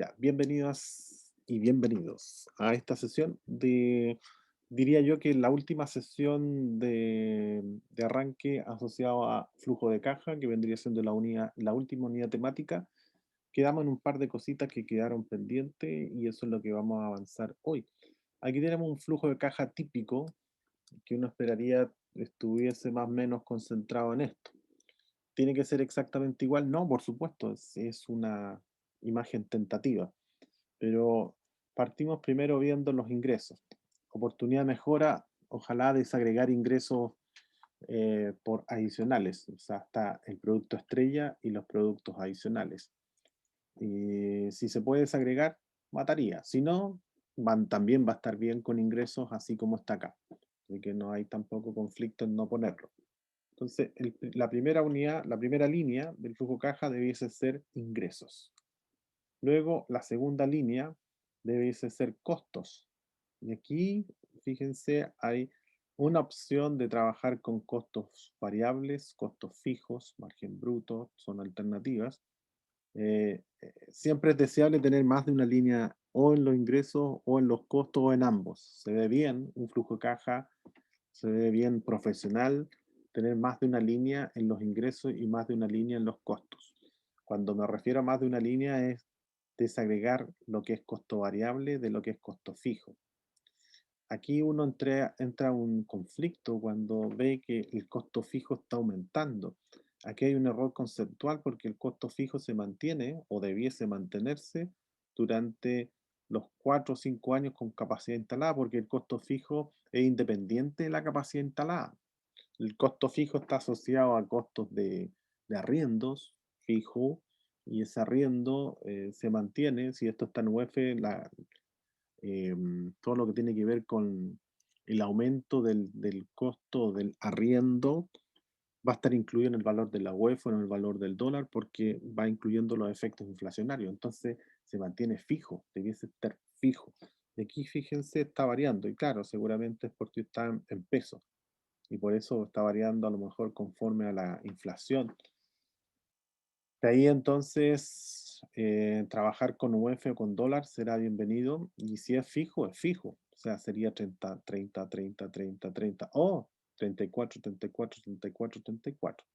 Ya, bienvenidas y bienvenidos a esta sesión diría yo que la última sesión de arranque asociado a flujo de caja, que vendría siendo la última unidad temática. Quedamos en un par de cositas que quedaron pendientes y eso es lo que vamos a avanzar hoy. Aquí tenemos un flujo de caja típico que uno esperaría estuviese más o menos concentrado en esto. ¿Tiene que ser exactamente igual? No, por supuesto, es una imagen tentativa, pero partimos primero viendo los ingresos. Oportunidad de mejora, ojalá desagregar ingresos por adicionales, o sea, está el producto estrella y los productos adicionales. Y si se puede desagregar, mataría. Si no, también va a estar bien con ingresos así como está acá. Así que no hay tampoco conflicto en no ponerlo. Entonces, la primera unidad, la primera línea del flujo caja debiese ser ingresos. Luego, la segunda línea debiese ser costos. Y aquí, fíjense, hay una opción de trabajar con costos variables, costos fijos, margen bruto, son alternativas. Siempre es deseable tener más de una línea o en los ingresos o en los costos o en ambos. Se ve bien un flujo de caja, se ve bien profesional tener más de una línea en los ingresos y más de una línea en los costos. Cuando me refiero a más de una línea es desagregar lo que es costo variable de lo que es costo fijo. Aquí uno entra a un conflicto cuando ve que el costo fijo está aumentando. Aquí hay un error conceptual porque el costo fijo se mantiene o debiese mantenerse durante los 4 o 5 años con capacidad instalada, porque el costo fijo es independiente de la capacidad instalada. El costo fijo está asociado a costos de arriendos fijo y ese arriendo se mantiene. Si esto está en UEF, todo lo que tiene que ver con el aumento del costo del arriendo va a estar incluido en el valor de la UEF o en el valor del dólar porque va incluyendo los efectos inflacionarios. Entonces se mantiene fijo, debiese estar fijo. Y aquí fíjense, está variando. Y claro, seguramente es porque está en pesos y por eso está variando a lo mejor conforme a la inflación. De ahí entonces, trabajar con UF o con dólar será bienvenido y si es fijo, es fijo. O sea, sería 30, 30, 30, 30, 30 o 34, 34, 34, 34.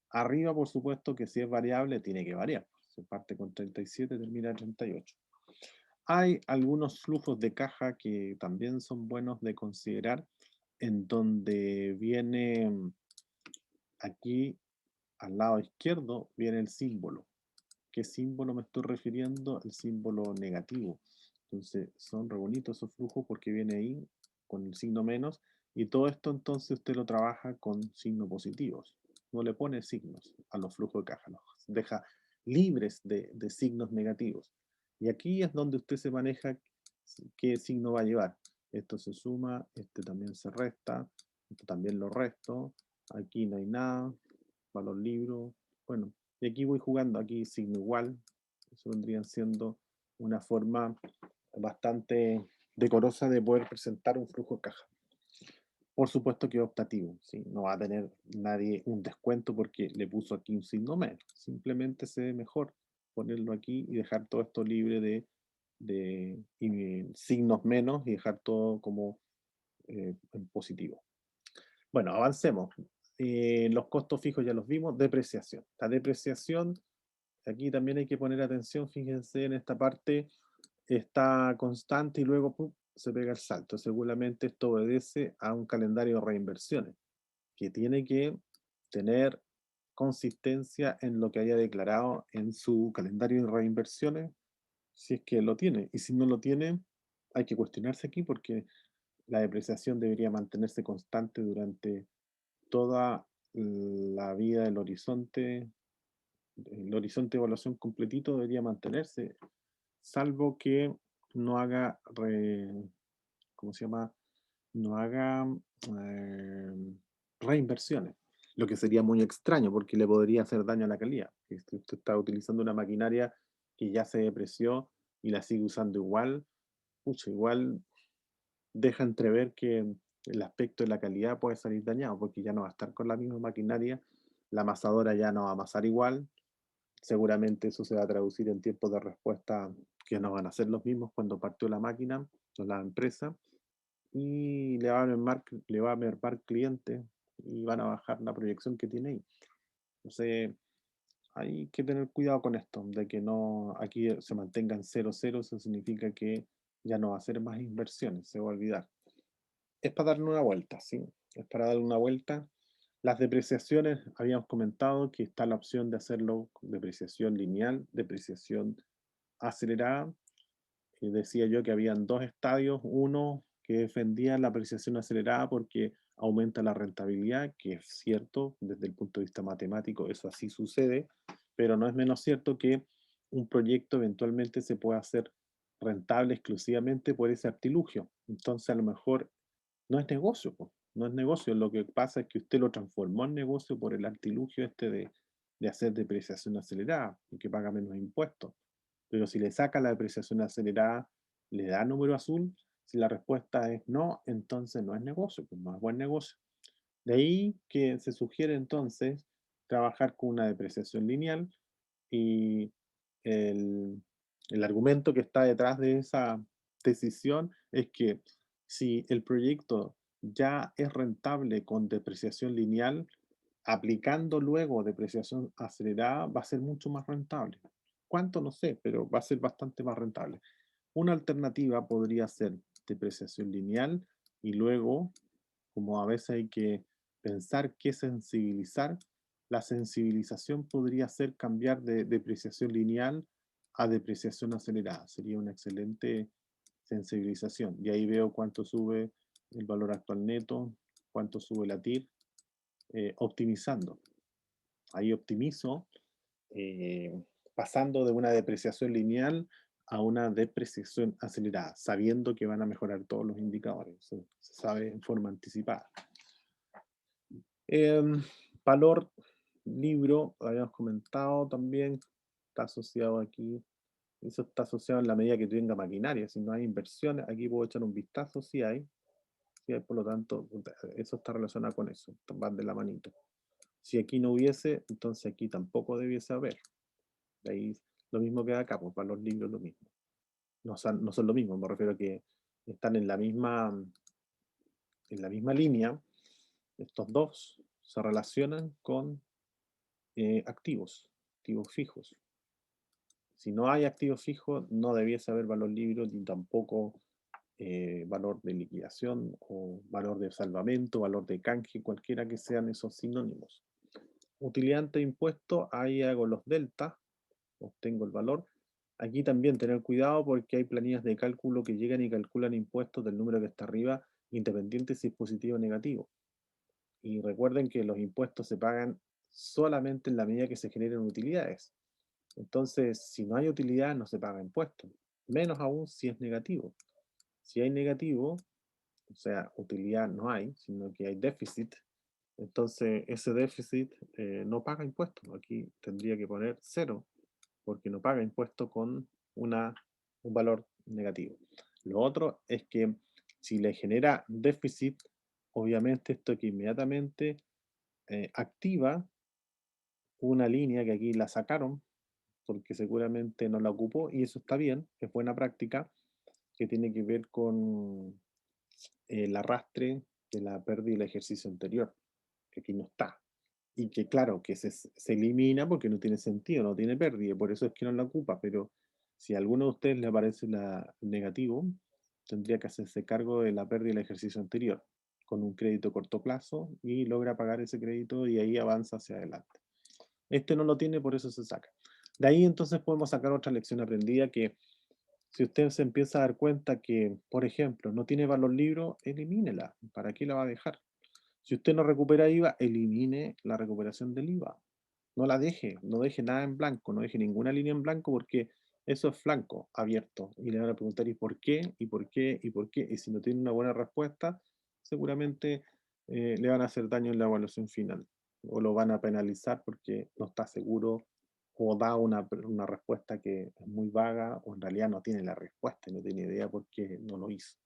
Arriba, por supuesto, que si es variable, tiene que variar. Se parte con 37, termina en 38. Hay algunos flujos de caja que también son buenos de considerar, en donde viene aquí al lado izquierdo, viene el símbolo. ¿Qué símbolo me estoy refiriendo? El símbolo negativo. Entonces, son re bonitos esos flujos porque viene ahí con el signo menos y todo esto entonces usted lo trabaja con signos positivos. No le pone signos a los flujos de caja, los deja libres de signos negativos. Y aquí es donde usted se maneja qué signo va a llevar. Esto se suma, este también se resta, esto también lo resto, aquí no hay nada, valor libro, bueno, y aquí voy jugando, aquí signo igual, eso vendrían siendo una forma bastante decorosa de poder presentar un flujo de caja. Por supuesto que es optativo, ¿sí? No va a tener nadie un descuento porque le puso aquí un signo menos. Simplemente se ve mejor ponerlo aquí y dejar todo esto libre de signos menos y dejar todo como en positivo. Bueno, avancemos. Los costos fijos ya los vimos. Depreciación. La depreciación, aquí también hay que poner atención, fíjense en esta parte, está constante y luego ¡pum!, se pega el salto. Seguramente esto obedece a un calendario de reinversiones, que tiene que tener consistencia en lo que haya declarado en su calendario de reinversiones, si es que lo tiene. Y si no lo tiene, hay que cuestionarse aquí porque la depreciación debería mantenerse constante durante toda la vida del horizonte. El horizonte de evaluación completito debería mantenerse, salvo que no haga, ¿cómo se llama? No haga reinversiones, lo que sería muy extraño porque le podría hacer daño a la calidad. Si usted está utilizando una maquinaria que ya se depreció y la sigue usando igual, pucha, igual deja entrever que el aspecto de la calidad puede salir dañado porque ya no va a estar con la misma maquinaria, la amasadora ya no va a amasar igual, Seguramente eso se va a traducir en tiempos de respuesta que no van a ser los mismos cuando partió la máquina o la empresa, y le va a mermar clientes y van a bajar la proyección que tiene ahí. Entonces, hay que tener cuidado con esto, de que no aquí se mantengan cero cero, eso significa que ya no va a hacer más inversiones, se va a olvidar. Es para darle una vuelta, ¿sí? Es para darle una vuelta. Las depreciaciones, habíamos comentado que está la opción de hacerlo con depreciación lineal, depreciación acelerada. Y decía yo que habían dos estadios, uno que defendía la apreciación acelerada porque aumenta la rentabilidad, que es cierto desde el punto de vista matemático, eso así sucede, pero no es menos cierto que un proyecto eventualmente se pueda hacer rentable exclusivamente por ese artilugio. Entonces a lo mejor no es negocio, po, no es negocio. Lo que pasa es que usted lo transformó en negocio por el artilugio este de hacer depreciación acelerada y que paga menos impuestos. Pero si le saca la depreciación acelerada, ¿le da número azul? Si la respuesta es no, entonces no es negocio, pues no es buen negocio. De ahí que se sugiere entonces trabajar con una depreciación lineal y el, el argumento que está detrás de esa decisión es que si el proyecto ya es rentable con depreciación lineal, aplicando luego depreciación acelerada va a ser mucho más rentable. ¿Cuánto? No sé, pero va a ser bastante más rentable. Una alternativa podría ser depreciación lineal y luego, como a veces hay que pensar qué sensibilizar, la sensibilización podría ser cambiar de depreciación lineal a depreciación acelerada. Sería una excelente sensibilización. Y ahí veo cuánto sube el valor actual neto, cuánto sube la TIR, optimizando. Ahí optimizo, eh, pasando de una depreciación lineal a una depreciación acelerada, sabiendo que van a mejorar todos los indicadores. Se sabe en forma anticipada. Eh, valor libro, habíamos comentado también, está asociado aquí. Eso está asociado en la medida que tenga maquinaria. Si no hay inversiones, aquí puedo echar un vistazo, si hay. Si hay, por lo tanto, eso está relacionado con eso, van de la manito. Si aquí no hubiese, entonces aquí tampoco debiese haber. De ahí lo mismo que acá, pues valor libro es lo mismo. No son, no son lo mismo, me refiero a que están en la misma línea. Estos dos se relacionan con activos, activos fijos. Si no hay activos fijos, no debiese haber valor libre ni tampoco valor de liquidación o valor de salvamento, valor de canje, cualquiera que sean esos sinónimos. Utilidad ante impuesto, ahí hago los deltas, obtengo el valor. Aquí también tener cuidado porque hay planillas de cálculo que llegan y calculan impuestos del número que está arriba, independiente si es positivo o negativo. Y recuerden que los impuestos se pagan solamente en la medida que se generen utilidades. Entonces, si no hay utilidad, no se paga impuesto. Menos aún si es negativo. Si hay negativo, o sea, utilidad no hay, sino que hay déficit, entonces ese déficit no paga impuestos. Aquí tendría que poner cero, porque no paga impuesto con un valor negativo. Lo otro es que si le genera déficit, obviamente esto que inmediatamente activa una línea que aquí la sacaron, porque seguramente no la ocupó, y eso está bien, es buena práctica, que tiene que ver con el arrastre de la pérdida del ejercicio anterior, que aquí no está. Y que claro, que se elimina porque no tiene sentido, no tiene pérdida, por eso es que no la ocupa, pero si a alguno de ustedes le aparece negativo, tendría que hacerse cargo de la pérdida del ejercicio anterior con un crédito a corto plazo y logra pagar ese crédito y ahí avanza hacia adelante. Este no lo tiene, por eso se saca. De ahí entonces podemos sacar otra lección aprendida que si usted se empieza a dar cuenta que, por ejemplo, no tiene valor libro, elimínela. ¿Para qué la va a dejar? Si usted no recupera IVA, elimine la recuperación del IVA. No la deje, no deje nada en blanco, no deje ninguna línea en blanco porque eso es flanco abierto. Y le van a preguntar, ¿y por qué? ¿Y por qué? ¿Y por qué? Y si no tiene una buena respuesta, seguramente le van a hacer daño en la evaluación final. O lo van a penalizar porque no está seguro o da una respuesta que es muy vaga o en realidad no tiene la respuesta y no tiene idea por qué no lo hizo.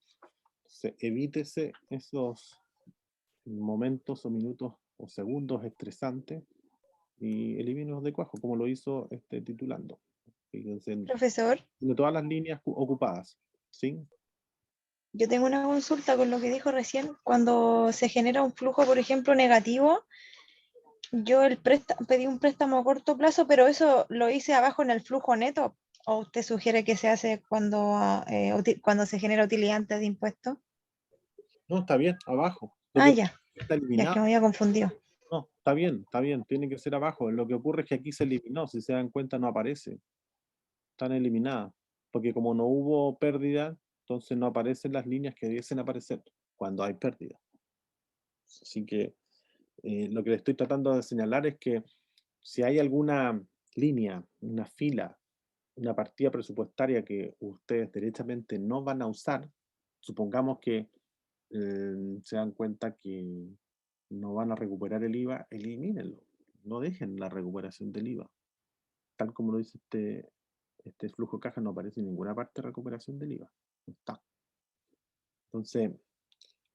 Entonces, evítese esos momentos o minutos o segundos estresantes y elimino los de cuajo, como lo hizo este titulando. Fíjense, Profesor, tiene todas las líneas ocupadas, ¿sí? yo tengo una consulta con lo que dijo recién. Cuando se genera un flujo, por ejemplo, negativo, yo pedí un préstamo a corto plazo, pero eso lo hice abajo en el flujo neto. ¿O usted sugiere que se hace cuando se genera utilidad antes de impuestos? No, está bien, abajo. Lo Ah, que ya, está ya es eliminado. que me había confundido. No, está bien, tiene que ser abajo. Lo que ocurre es que aquí se eliminó, si se dan cuenta no aparece, están eliminadas, porque como no hubo pérdida, entonces no aparecen las líneas que debiesen aparecer cuando hay pérdida. Así que lo que le estoy tratando de señalar es que si hay alguna línea, una fila, una partida presupuestaria que ustedes derechamente no van a usar, supongamos que se dan cuenta que no van a recuperar el IVA, elimínenlo. No dejen la recuperación del IVA. Tal como lo dice este flujo de caja, no aparece en ninguna parte de recuperación del IVA. No está. Entonces,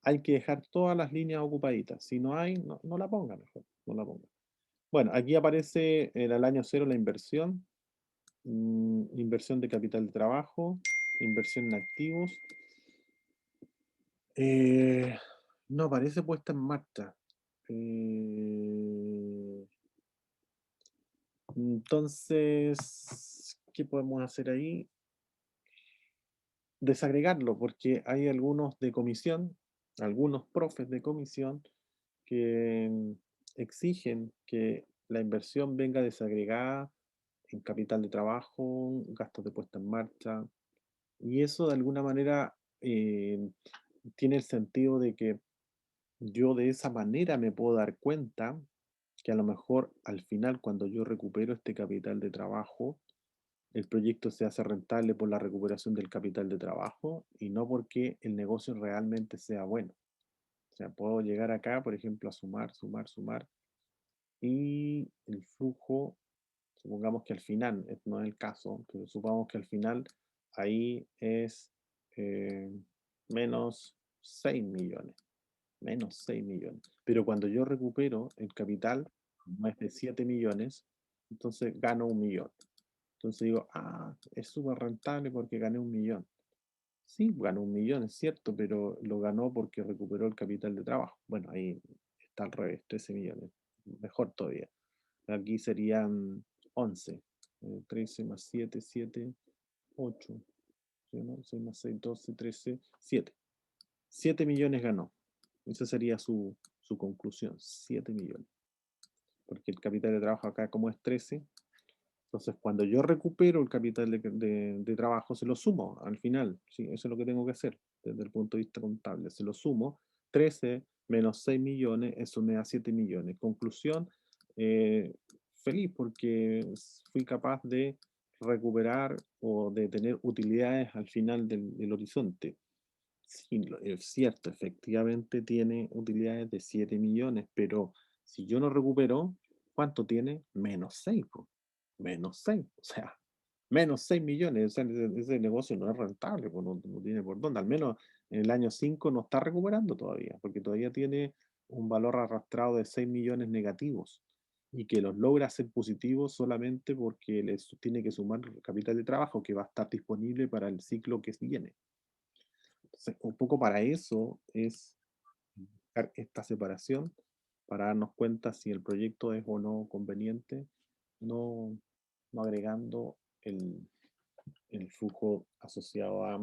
hay que dejar todas las líneas ocupaditas. Si no hay, no la pongan mejor. No la pongan. Bueno, aquí aparece en el año cero la inversión, inversión de capital de trabajo, inversión en activos. Eh, no aparece puesta en marcha. Eh, entonces, ¿qué podemos hacer ahí? Desagregarlo, porque hay algunos de comisión, algunos profes de comisión que exigen que la inversión venga desagregada en capital de trabajo, gastos de puesta en marcha, y eso de alguna manera tiene el sentido de que yo de esa manera me puedo dar cuenta que a lo mejor al final cuando yo recupero este capital de trabajo, el proyecto se hace rentable por la recuperación del capital de trabajo y no porque el negocio realmente sea bueno. O sea, puedo llegar acá, por ejemplo, a sumar, y el flujo, supongamos que al final, no es el caso, pero supongamos que al final ahí es eh, menos 6 millones, menos 6 millones. Pero cuando yo recupero el capital, como es de 7 millones, entonces gano 1 millón. Entonces digo, es súper rentable porque gané 1 millón. Sí, ganó 1 millón, es cierto, pero lo ganó porque recuperó el capital de trabajo. Bueno, ahí está al revés, 13 millones. Mejor todavía. Aquí serían 11. 13 más 7, 7, 8. ¿Sí, no? 6 más 6, 12, 13, 7. 7 millones ganó. Esa sería su conclusión, 7 millones. Porque el capital de trabajo acá, como es 13, entonces cuando yo recupero el capital de trabajo, se lo sumo al final. ¿Sí? Eso es lo que tengo que hacer desde el punto de vista contable. Se lo sumo, 13 menos 6 millones, eso me da 7 millones. Conclusión, eh, feliz porque fui capaz de recuperar o de tener utilidades al final del horizonte. Sí, es cierto, efectivamente tiene utilidades de 7 millones, pero si yo no recupero, ¿cuánto tiene? Menos 6, menos 6, o sea, menos 6 millones, o sea, ese negocio no es rentable, pues no tiene por dónde, al menos en el año 5 no está recuperando todavía, porque todavía tiene un valor arrastrado de 6 millones negativos y que los logra ser positivos solamente porque les tiene que sumar capital de trabajo que va a estar disponible para el ciclo que viene. Entonces, un poco para eso es buscar esta separación, para darnos cuenta si el proyecto es o no conveniente, no, no agregando el flujo asociado a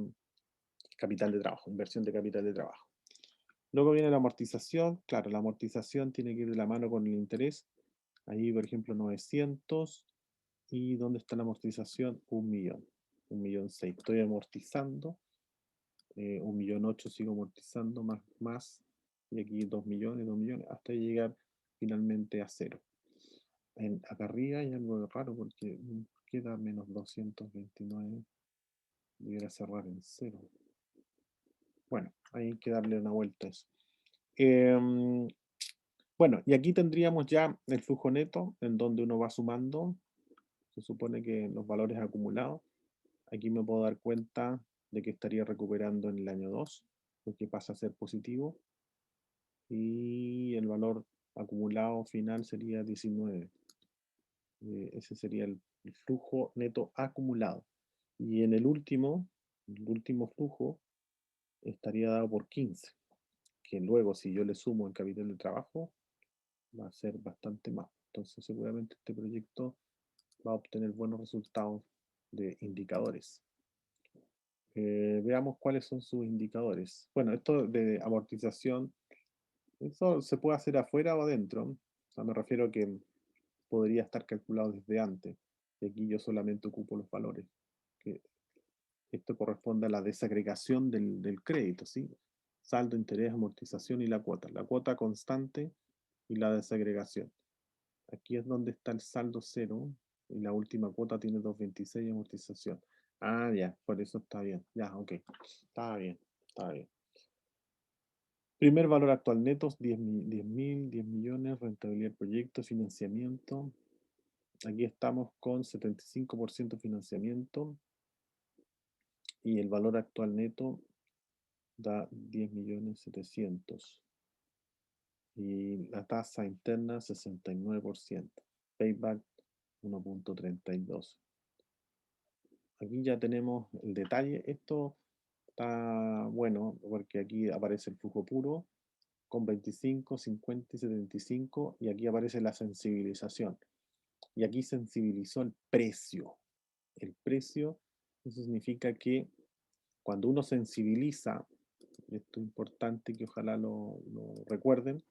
capital de trabajo, inversión de capital de trabajo. Luego viene la amortización. Claro, la amortización tiene que ir de la mano con el interés. Ahí, por ejemplo, 900. ¿Y dónde está la amortización? 1 millón. 1.600.000. Estoy amortizando 1.800.000 sigo amortizando más, y aquí 2 millones, 2 millones, hasta llegar finalmente a cero. Acá arriba hay algo raro porque queda menos 229, debería cerrar en cero. Bueno, hay que darle una vuelta a eso. Bueno, y aquí tendríamos ya el flujo neto, en donde uno va sumando, se supone que los valores acumulados. Aquí me puedo dar cuenta de que estaría recuperando en el año 2, porque pasa a ser positivo. Y el valor acumulado final sería 19. Ese sería el flujo neto acumulado. Y en el último flujo estaría dado por 15, que luego si yo le sumo en capital de trabajo, va a ser bastante más. Entonces seguramente este proyecto va a obtener buenos resultados de indicadores. Veamos cuáles son sus indicadores. Bueno, esto de amortización, eso se puede hacer afuera o adentro. O sea, me refiero a que podría estar calculado desde antes. Y aquí yo solamente ocupo los valores. Que esto corresponde a la desagregación del crédito, ¿sí? Saldo, interés, amortización y la cuota. La cuota constante y la desagregación. Aquí es donde está el saldo cero y la última cuota tiene 2.26 de amortización. Ah, ya, por eso está bien. Ya, ok. Está bien, está bien. Primer valor actual netos, 10 millones, rentabilidad del proyecto, financiamiento. Aquí estamos con 75% financiamiento y el valor actual neto da 10.700.000. Y la tasa interna 69%. Payback 1.32. Aquí ya tenemos el detalle. Esto está bueno porque aquí aparece el flujo puro con 25, 50 y 75 y aquí aparece la sensibilización. Y aquí sensibilizó el precio. El precio, eso significa que cuando uno sensibiliza, esto es importante que ojalá lo recuerden,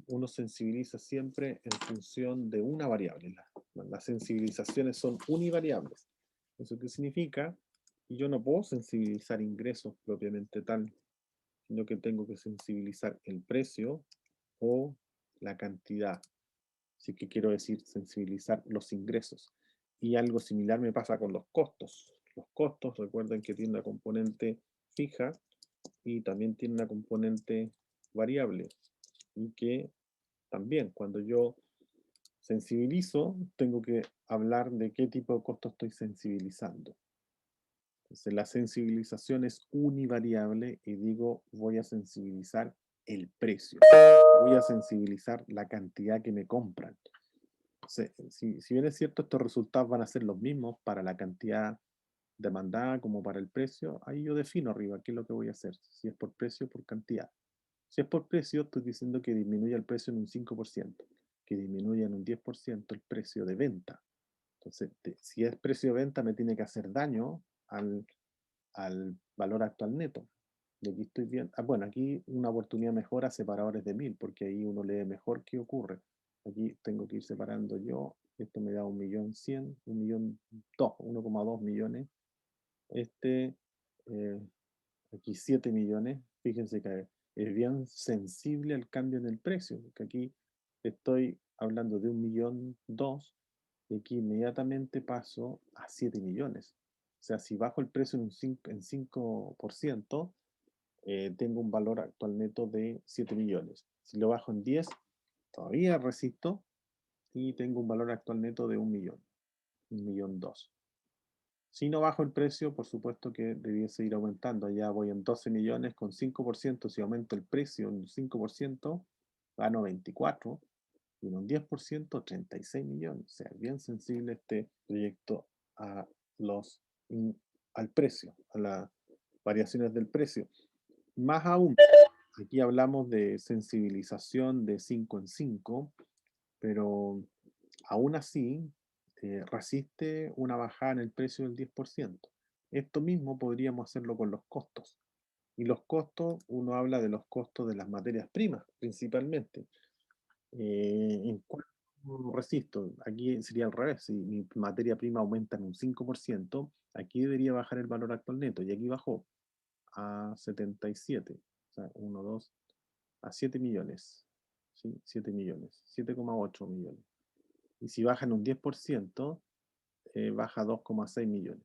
uno sensibiliza siempre en función de una variable. Las sensibilizaciones son univariables. ¿Eso qué significa? Y yo no puedo sensibilizar ingresos propiamente tal, sino que tengo que sensibilizar el precio o la cantidad. Así que quiero decir sensibilizar los ingresos. Y algo similar me pasa con los costos. Los costos, recuerden que tiene una componente fija y también tiene una componente variable. Y que también cuando yo sensibilizo, tengo que hablar de qué tipo de costo estoy sensibilizando. Entonces, la sensibilización es univariable y digo, voy a sensibilizar el precio. Voy a sensibilizar la cantidad que me compran. Entonces, si bien es cierto, estos resultados van a ser los mismos para la cantidad demandada como para el precio, ahí yo defino arriba qué es lo que voy a hacer, si es por precio o por cantidad. Si es por precio, estoy diciendo que disminuya el precio en un 5%, que disminuya en un 10% el precio de venta. Entonces, si es precio de venta, me tiene que hacer daño al valor actual neto. Y aquí estoy bien. Bueno, aquí una oportunidad mejora separadores de 1000, porque ahí uno lee mejor qué ocurre. Aquí tengo que ir separando yo. Esto me da 1.100.000, 1,2 millones. Este, eh, aquí 7 millones. Fíjense que es bien sensible al cambio en el precio, porque aquí estoy hablando de 1.200.000 y aquí inmediatamente paso a 7 millones. O sea, si bajo el precio en 5%, tengo un valor actual neto de 7 millones. Si lo bajo en 10, todavía resisto y tengo un valor actual neto de 1 millón, 1.200.000. Si no bajo el precio, por supuesto que debiese ir aumentando. Ya voy en 12 millones con 5%. Si aumento el precio en 5%, gano 24. Y en un 10%, 36 millones. O sea, bien sensible este proyecto a los, al precio, a las variaciones del precio. Más aún, aquí hablamos de sensibilización de 5 en 5, pero aún así resiste una bajada en el precio del 10%. Esto mismo podríamos hacerlo con los costos. Y los costos, uno habla de los costos de las materias primas, principalmente. ¿En cuánto resisto? Aquí sería al revés. Si mi materia prima aumenta en un 5%, aquí debería bajar el valor actual neto. Y aquí bajó a 77. O sea, 1, 2, a 7 millones. ¿Sí? 7 millones. 7,8 millones. Y si baja en un 10%, baja 2,6 millones.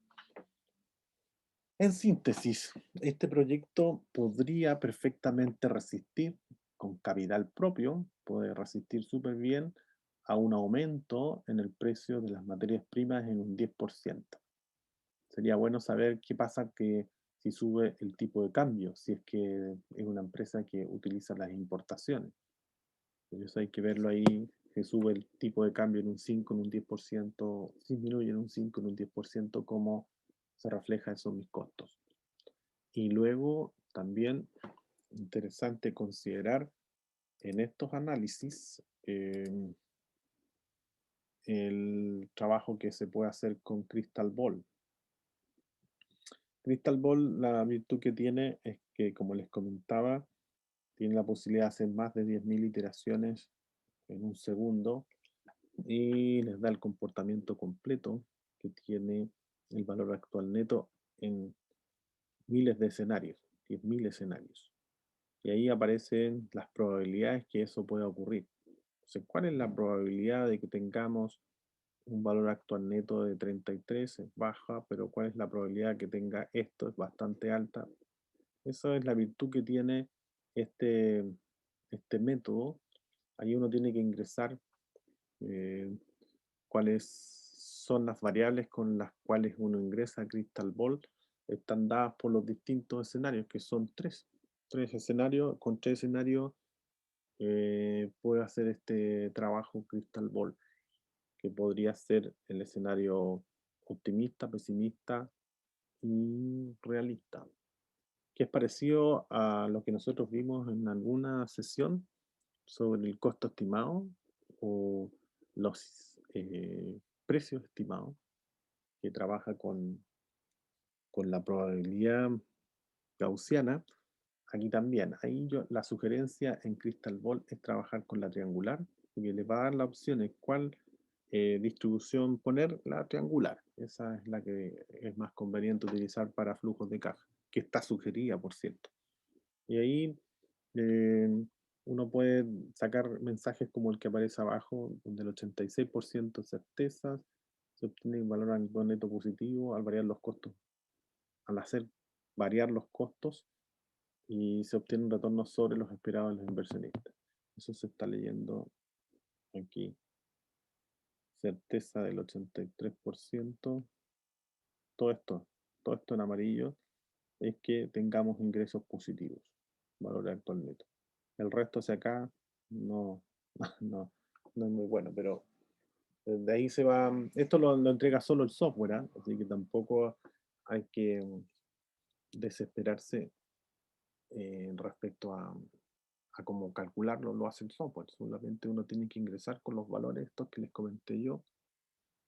En síntesis, este proyecto podría perfectamente resistir con capital propio, puede resistir súper bien a un aumento en el precio de las materias primas en un 10%. Sería bueno saber qué pasa que si sube el tipo de cambio, si es que es una empresa que utiliza las importaciones. Por eso hay que verlo ahí que sube el tipo de cambio en un 5, en un 10%, disminuye en un 5, en un 10%, cómo se refleja eso en mis costos. Y luego también interesante considerar en estos análisis el trabajo que se puede hacer con Crystal Ball. Crystal Ball, la virtud que tiene es que, como les comentaba, tiene la posibilidad de hacer más de 10.000 iteraciones en un segundo y les da el comportamiento completo que tiene el valor actual neto en miles de escenarios, 10.000 escenarios. Y ahí aparecen las probabilidades que eso pueda ocurrir. Entonces, ¿cuál es la probabilidad de que tengamos un valor actual neto de 33? Es baja, pero ¿cuál es la probabilidad que tenga esto? Es bastante alta. Esa es la virtud que tiene este, este método. Ahí uno tiene que ingresar eh, cuáles son las variables con las cuales uno ingresa a Crystal Ball. Están dadas por los distintos escenarios, que son tres. Tres escenarios, con tres escenarios puede hacer este trabajo Crystal Ball, que podría ser el escenario optimista, pesimista y realista, que es parecido a lo que nosotros vimos en alguna sesión sobre el costo estimado o los precios estimados, que trabaja con la probabilidad gaussiana. Aquí también, ahí la sugerencia en Crystal Ball es trabajar con la triangular, porque le va a dar la opción en cuál distribución poner la triangular. Esa es la que es más conveniente utilizar para flujos de caja, que está sugerida, por cierto. Y ahí eh, uno puede sacar mensajes como el que aparece abajo, donde el 86% de certezas se obtiene un valor neto positivo al variar los costos, al hacer variar los costos y se obtiene un retorno sobre los esperados de los inversionistas. Eso se está leyendo aquí. Certeza del 83%. Todo esto en amarillo es que tengamos ingresos positivos, valor actual neto. El resto hacia acá no, no, no es muy bueno, pero de ahí se va. Esto lo entrega solo el software, ¿eh? Así que tampoco hay que desesperarse respecto a cómo calcularlo, lo hace el software. Solamente uno tiene que ingresar con los valores estos que les comenté yo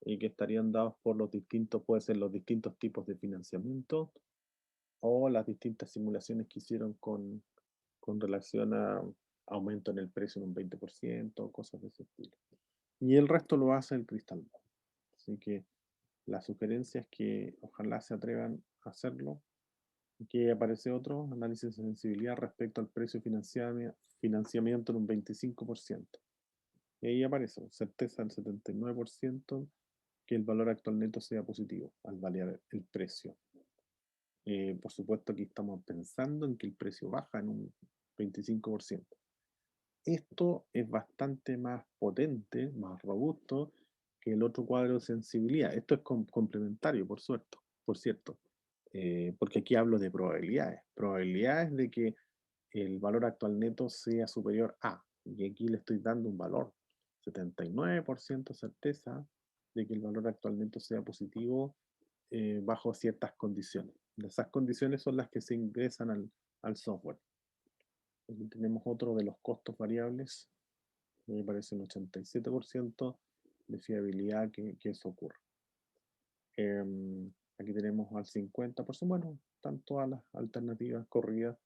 y que estarían dados por los distintos, puede ser los distintos tipos de financiamiento o las distintas simulaciones que hicieron con relación a aumento en el precio en un 20%, cosas de ese estilo. Y el resto lo hace el Crystal Ball. Así que la sugerencia es que ojalá se atrevan a hacerlo. Aquí aparece otro análisis de sensibilidad respecto al precio de financiamiento en un 25%. Y ahí aparece certeza del 79% que el valor actual neto sea positivo al variar el precio. Por supuesto, aquí estamos pensando en que el precio baja en un 25%. Esto es bastante más potente, más robusto que el otro cuadro de sensibilidad. Esto es complementario, por cierto, porque aquí hablo de probabilidades. Probabilidades de que el valor actual neto sea superior a, y aquí le estoy dando un valor, 79% certeza de que el valor actual neto sea positivo bajo ciertas condiciones. Esas condiciones son las que se ingresan al software. Aquí tenemos otro de los costos variables, me parece un 87% de fiabilidad que eso ocurra. Aquí tenemos al 50%, bueno, están todas las alternativas corridas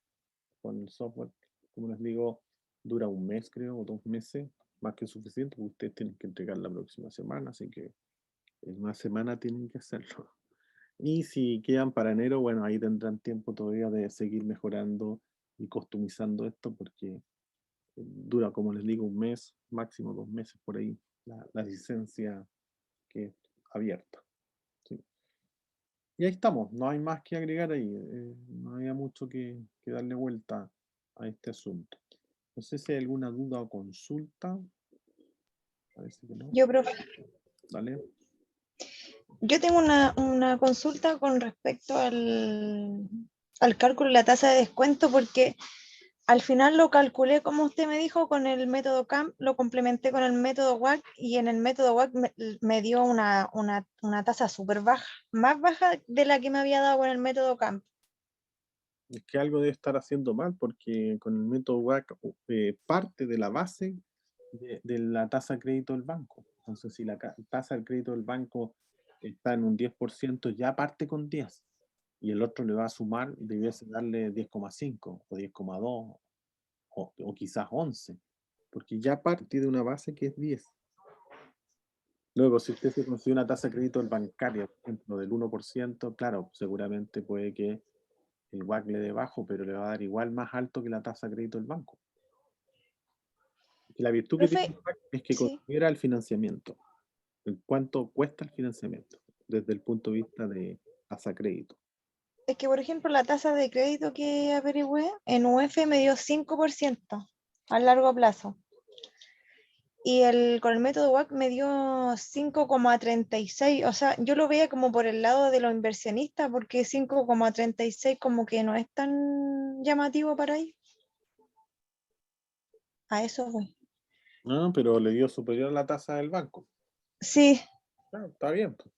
con el software. Como les digo, dura un mes, creo, o 2 meses, más que suficiente, porque ustedes tienen que entregar la próxima semana, así que en una semana tienen que hacerlo. Y si quedan para enero, bueno, ahí tendrán tiempo todavía de seguir mejorando y customizando esto, porque dura, como les digo, un mes, máximo 2 meses por ahí, la licencia que es abierta. ¿Sí? Y ahí estamos, no hay más que agregar ahí, no había mucho que darle vuelta a este asunto. No sé si hay alguna duda o consulta. Parece que no. Yo, profe, Dale. yo tengo una consulta con respecto al cálculo de la tasa de descuento, porque al final lo calculé como usted me dijo con el método CAMP, lo complementé con el método WAC y en el método WAC me dio una tasa súper baja, más baja de la que me había dado con el método CAMP. Es que algo debe estar haciendo mal porque con el método WAC parte de la base de la tasa de crédito del banco. Entonces, si la tasa de crédito del banco está en un 10%, ya parte con 10 y el otro le va a sumar, debiese darle 10,5 o 10,2 o quizás 11, porque ya parte de una base que es 10. Luego, si usted se consigue una tasa de crédito bancaria, por ejemplo, del 1%, claro, seguramente puede que el WAC le dé bajo, pero le va a dar igual más alto que la tasa de crédito del banco. Y la virtud que tiene Profe, el WAC es que sí, considera el financiamiento, en cuánto cuesta el financiamiento, desde el punto de vista de tasa de crédito. es que por ejemplo la tasa de crédito que averigüé en UF me dio 5% a largo plazo. Y con el método WAC me dio 5,36, o sea, yo lo veía como por el lado de los inversionistas, porque 5,36 como que no es tan llamativo para ahí. A eso voy. No, pero le dio superior a la tasa del banco. Sí, Claro, está bien, pues.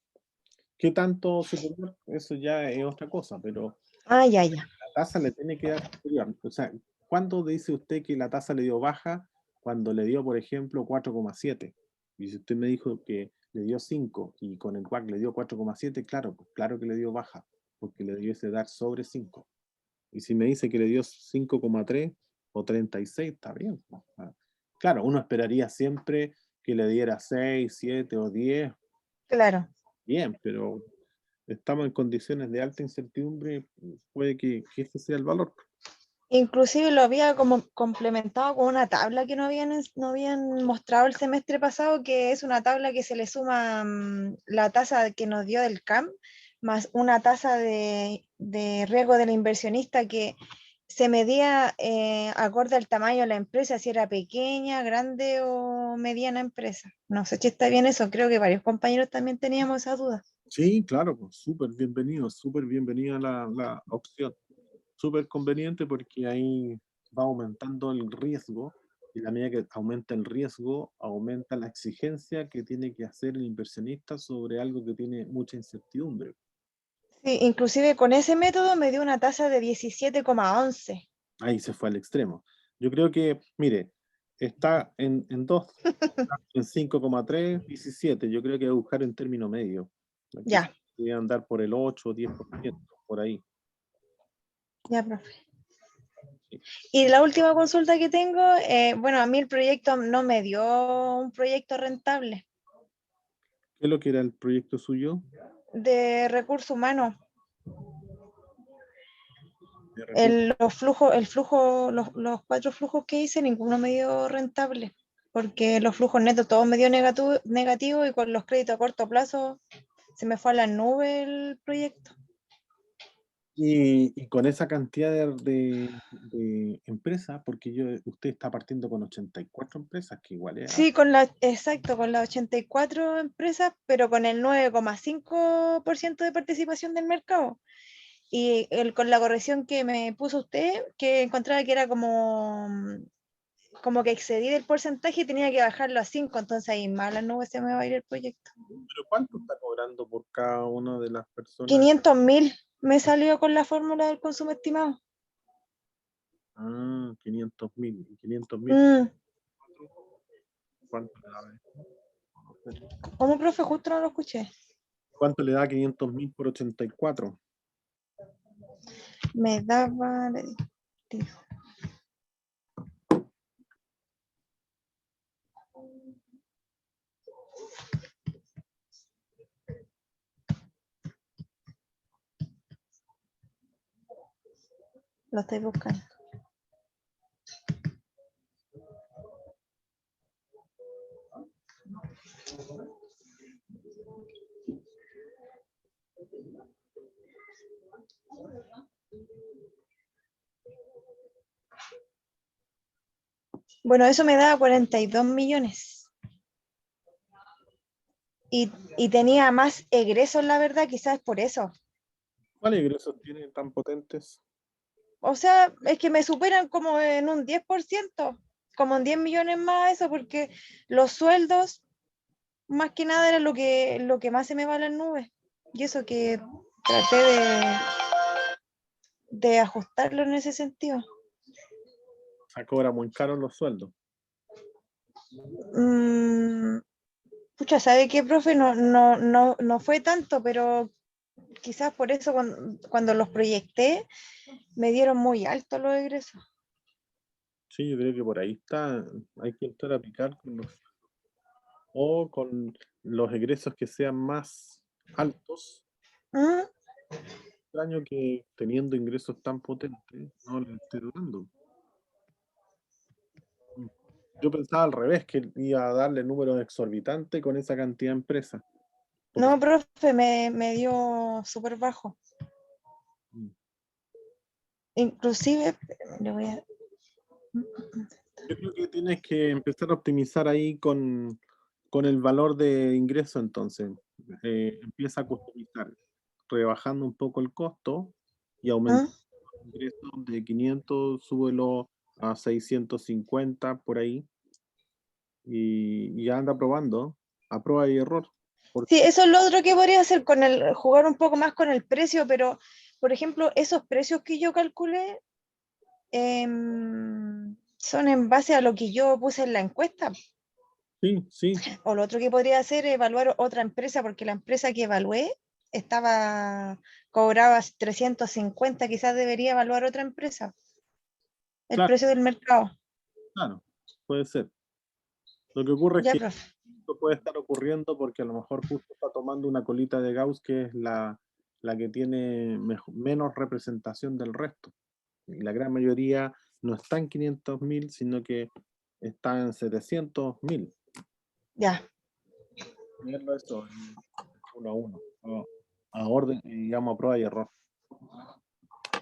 ¿Qué tanto superior? Eso ya es otra cosa, pero ya, ya. la tasa le tiene que dar superior. O sea, ¿cuándo dice usted que la tasa le dio baja? Cuando le dio, por ejemplo, 4,7. Y si usted me dijo que le dio 5 y con el WAC le dio 4,7, claro, pues claro que le dio baja, porque le debiese dar sobre 5. Y si me dice que le dio 5,3 o 36, está bien, pues. Claro, uno esperaría siempre que le diera 6, 7 o 10, Claro. bien, pero estamos en condiciones de alta incertidumbre, puede que ese sea el valor. Inclusive lo había como complementado con una tabla que no habían mostrado el semestre pasado, que es una tabla que se le suma la tasa que nos dio del CAM, más una tasa de riesgo del inversionista que se medía acorde al tamaño de la empresa, si era pequeña, grande o mediana empresa. No sé si está bien eso, creo que varios compañeros también teníamos esa duda. Sí, claro, pues súper bienvenida la opción. Súper conveniente porque ahí va aumentando el riesgo y a la medida que aumenta el riesgo, aumenta la exigencia que tiene que hacer el inversionista sobre algo que tiene mucha incertidumbre. Sí, inclusive con ese método me dio una tasa de 17,11. Ahí se fue al extremo. Yo creo que, mire, está en dos, en 5,3, 17. Yo creo que hay que buscar en término medio. Quizás Ya. podría andar por el 8 o 10%, por ahí. Ya, profe. Sí. Y la última consulta que tengo, bueno, a mí el proyecto no me dio un proyecto rentable ¿Qué es lo que era el proyecto suyo? de recursos humanos. De recursos. Los 4 flujos que hice, ninguno me dio rentable, porque los flujos netos todos me dio negativo y con los créditos a corto plazo se me fue a la nube el proyecto. Y con esa cantidad de empresas, porque usted está partiendo con 84 empresas, que igual es Sí, exacto, con las 84 empresas, pero con el 9,5% de participación del mercado. Y con la corrección que me puso usted, que encontraba que era como que excedí del porcentaje y tenía que bajarlo a 5, entonces ahí más las nubes se me va a ir el proyecto. ¿Pero cuánto está cobrando por cada una de las personas? 500.000 me salió con la fórmula del consumo estimado. 500.000. ¿Y 500.000 Mm, cuánto le da esto? No sé. ¿Cómo, profe? Justo no lo escuché. ¿Cuánto le da 500.000 por 84? Me daba... digo, lo estoy buscando. Bueno, eso me daba 42 millones. Y tenía más egresos, la verdad, quizás por eso. ¿Cuáles egresos tiene tan potentes? O sea, es que me superan como en un 10%, como en 10 millones más eso, porque los sueldos, más que nada, era lo que más se me va a las nubes. Y eso que traté de ajustarlo en ese sentido. O sea, cobra muy caro los sueldos. Mm, pucha, ¿sabe qué, profe? No fue tanto, pero quizás por eso cuando los proyecté me dieron muy alto los egresos. Sí, yo creo que por ahí está. Hay que entrar a picar con o con los egresos que sean más altos. ¿Mm? Extraño que teniendo ingresos tan potentes no le esté dando. Mm. Yo pensaba al revés, que iba a darle números exorbitantes con esa cantidad de empresas. Porque No, profe, me dio súper bajo. mm, Inclusive, le voy a... yo creo que tienes que empezar a optimizar ahí con el valor de ingreso entonces. Empieza a customizar, rebajando un poco el costo y ¿Mm? aumentando el ingreso de 500, súbelo a 650 por ahí y ya anda probando, a prueba y error. Sí, Porque eso es lo otro que podría hacer con jugar un poco más con el precio, pero, por ejemplo, esos precios que yo calculé son en base a lo que yo puse en la encuesta. sí, sí, O lo otro que podría hacer es evaluar otra empresa, porque la empresa que evalué cobraba 350, quizás debería evaluar otra empresa, el claro, precio del mercado. claro, puede ser. Lo que ocurre es Ya, que profe. esto puede estar ocurriendo porque a lo mejor justo está tomando una colita de Gauss que es la que tiene menos representación del resto. Y la gran mayoría no está en 500.000, sino que está en 700.000. Ya, Verlo eso uno a uno, a orden, digamos, a prueba y error.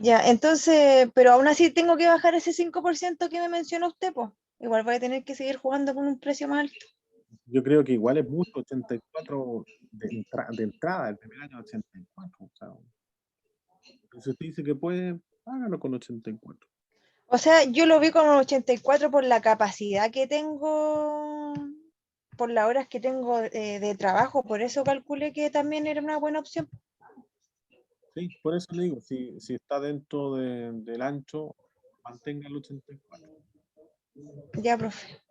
ya. Entonces, pero aún así tengo que bajar ese 5% que me mencionó usted, pues. Igual voy a tener que seguir jugando con un precio más alto. Yo creo que igual es mucho, 84 de entrada, el primer año 84. O sea, si usted dice que puede, hágalo con 84. O sea, yo lo vi como 84 por la capacidad que tengo, por las horas que tengo de trabajo, por eso calculé que también era una buena opción. Sí, por eso le digo, si está dentro del ancho, mantenga el 84. Ya, profe.